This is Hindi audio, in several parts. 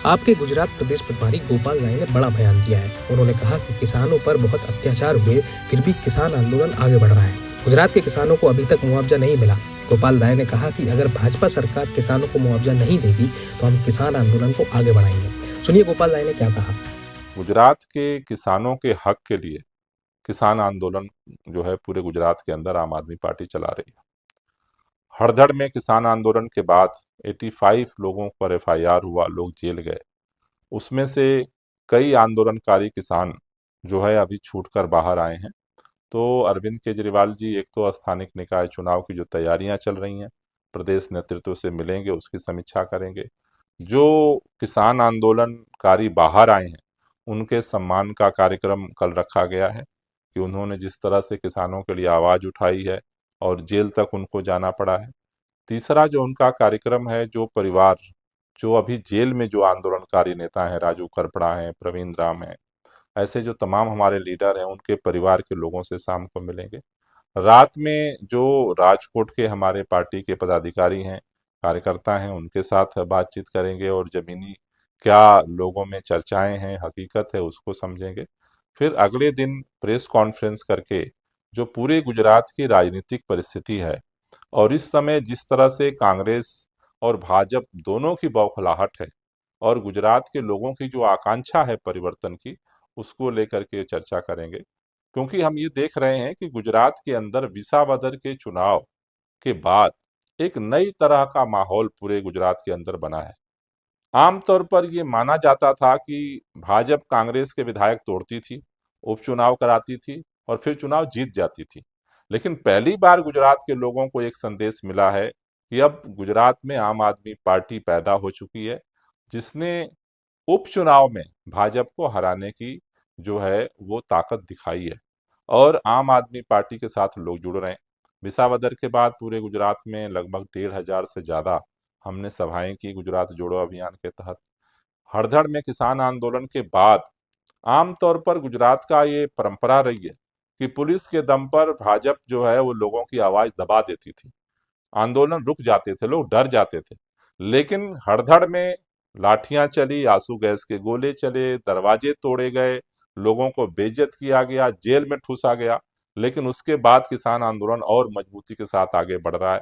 आपके गुजरात प्रदेश प्रभारी गोपाल राय ने बड़ा बयान दिया है। उन्होंने कहा कि किसानों पर बहुत अत्याचार हुए, फिर भी किसान आंदोलन आगे बढ़ रहा है। गुजरात के किसानों को अभी तक मुआवजा नहीं मिला। गोपाल राय ने कहा कि अगर भाजपा सरकार किसानों को मुआवजा नहीं देगी तो हम किसान आंदोलन को आगे बढ़ाएंगे। सुनिए गोपाल राय ने क्या कहा। गुजरात के किसानों के हक के लिए किसान आंदोलन जो है पूरे गुजरात के अंदर आम आदमी पार्टी चला रही है। हड़दड़ में किसान आंदोलन के बाद 85 लोगों पर एफआईआर हुआ, लोग जेल गए। उसमें से कई आंदोलनकारी किसान जो है अभी छूटकर बाहर आए हैं। तो अरविंद केजरीवाल जी एक तो स्थानिक निकाय चुनाव की जो तैयारियां चल रही हैं, प्रदेश नेतृत्व से मिलेंगे, उसकी समीक्षा करेंगे। जो किसान आंदोलनकारी बाहर आए हैं उनके सम्मान का कार्यक्रम कल रखा गया है कि उन्होंने जिस तरह से किसानों के लिए आवाज उठाई है और जेल तक उनको जाना पड़ा है। तीसरा जो उनका कार्यक्रम है, जो परिवार जो अभी जेल में जो आंदोलनकारी नेता हैं, राजू करपड़ा हैं, प्रवीण राम हैं, ऐसे जो तमाम हमारे लीडर हैं, उनके परिवार के लोगों से शाम को मिलेंगे। रात में जो राजकोट के हमारे पार्टी के पदाधिकारी हैं, कार्यकर्ता हैं, उनके साथ बातचीत करेंगे और जमीनी क्या लोगों में चर्चाएं हैं, हकीकत है, उसको समझेंगे। फिर अगले दिन प्रेस कॉन्फ्रेंस करके जो पूरे गुजरात की राजनीतिक परिस्थिति है और इस समय जिस तरह से कांग्रेस और भाजपा दोनों की बौखलाहट है और गुजरात के लोगों की जो आकांक्षा है परिवर्तन की, उसको लेकर के चर्चा करेंगे। क्योंकि हम ये देख रहे हैं कि गुजरात के अंदर विसावदर के चुनाव के बाद एक नई तरह का माहौल पूरे गुजरात के अंदर बना है। आमतौर पर ये माना जाता था कि भाजपा कांग्रेस के विधायक तोड़ती थी, उपचुनाव कराती थी और फिर चुनाव जीत जाती थी। लेकिन पहली बार गुजरात के लोगों को एक संदेश मिला है कि अब गुजरात में आम आदमी पार्टी पैदा हो चुकी है, जिसने उपचुनाव में भाजपा को हराने की जो है वो ताकत दिखाई है और आम आदमी पार्टी के साथ लोग जुड़ रहे हैं। विसावदर के बाद पूरे गुजरात में लगभग 1,500 से ज्यादा हमने सभाएं की गुजरात जोड़ो अभियान के तहत। हड़दड़ में किसान आंदोलन के बाद आमतौर पर गुजरात का ये परंपरा रही है कि पुलिस के दम पर भाजपा जो है वो लोगों की आवाज दबा देती थी, आंदोलन रुक जाते थे, लोग डर जाते थे। लेकिन हड़दड़ में लाठियां चली, आंसू गैस के गोले चले, दरवाजे तोड़े गए, लोगों को बेइज्जत किया गया, जेल में ठूसा गया। लेकिन उसके बाद किसान आंदोलन और मजबूती के साथ आगे बढ़ रहा है।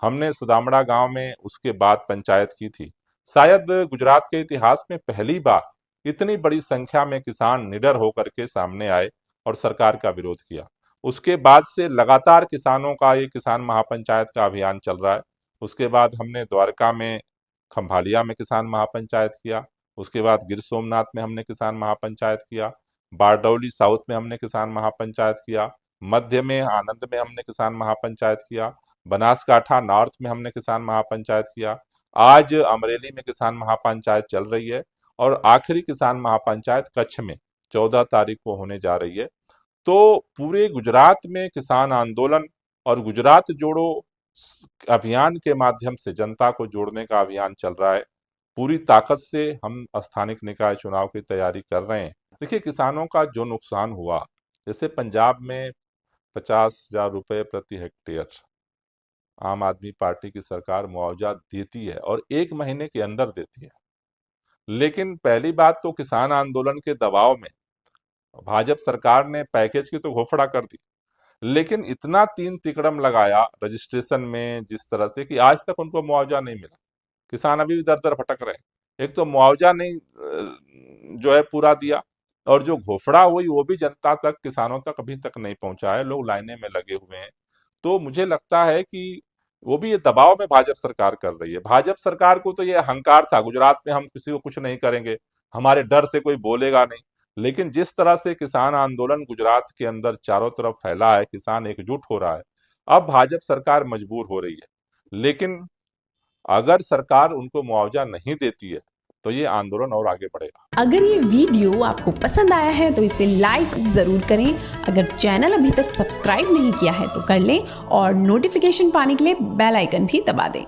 हमने सुदामड़ा गांव में उसके बाद पंचायत की थी। शायद गुजरात के इतिहास में पहली बार इतनी बड़ी संख्या में किसान निडर होकर के सामने आए और सरकार का विरोध किया। उसके बाद से लगातार किसानों का ये किसान महापंचायत का अभियान चल रहा है। उसके बाद हमने द्वारका में खंभालिया में किसान महापंचायत किया, उसके बाद गिर सोमनाथ में हमने किसान महापंचायत किया, बारडौली साउथ में हमने किसान महापंचायत किया, मध्य में आनंद में हमने किसान महापंचायत किया, बनासकाठा नॉर्थ में हमने किसान महापंचायत किया, आज अमरेली में किसान महापंचायत चल रही है और आखिरी किसान महापंचायत कच्छ में 14 तारीख को होने जा रही है। तो पूरे गुजरात में किसान आंदोलन और गुजरात जोड़ो अभियान के माध्यम से जनता को जोड़ने का अभियान चल रहा है। पूरी ताकत से हम स्थानिक निकाय चुनाव की तैयारी कर रहे हैं। देखिए, किसानों का जो नुकसान हुआ, जैसे पंजाब में 50,000 रुपए प्रति हेक्टेयर आम आदमी पार्टी की सरकार मुआवजा देती है और 1 महीने के अंदर देती है। लेकिन पहली बात तो किसान आंदोलन के दबाव में भाजपा सरकार ने पैकेज की तो घोषणा कर दी, लेकिन इतना तीन तिकड़म लगाया रजिस्ट्रेशन में जिस तरह से कि आज तक उनको मुआवजा नहीं मिला। किसान अभी भी दर दर भटक रहे हैं। एक तो मुआवजा नहीं जो है पूरा दिया और जो घोषणा हुई वो भी जनता तक, किसानों तक अभी तक नहीं पहुंचा है। लोग लाइने में लगे हुए हैं। तो मुझे लगता है कि वो भी ये दबाव में भाजपा सरकार कर रही है। भाजपा सरकार को तो ये अहंकार था, गुजरात में हम किसी को कुछ नहीं करेंगे, हमारे डर से कोई बोलेगा नहीं। लेकिन जिस तरह से किसान आंदोलन गुजरात के अंदर चारों तरफ फैला है, किसान एकजुट हो रहा है, अब भाजपा सरकार मजबूर हो रही है। लेकिन अगर सरकार उनको मुआवजा नहीं देती है तो ये आंदोलन और आगे बढ़ेगा। अगर ये वीडियो आपको पसंद आया है तो इसे लाइक जरूर करें। अगर चैनल अभी तक सब्सक्राइब नहीं किया है तो कर लें और नोटिफिकेशन पाने के लिए बेल आइकन भी दबा दें।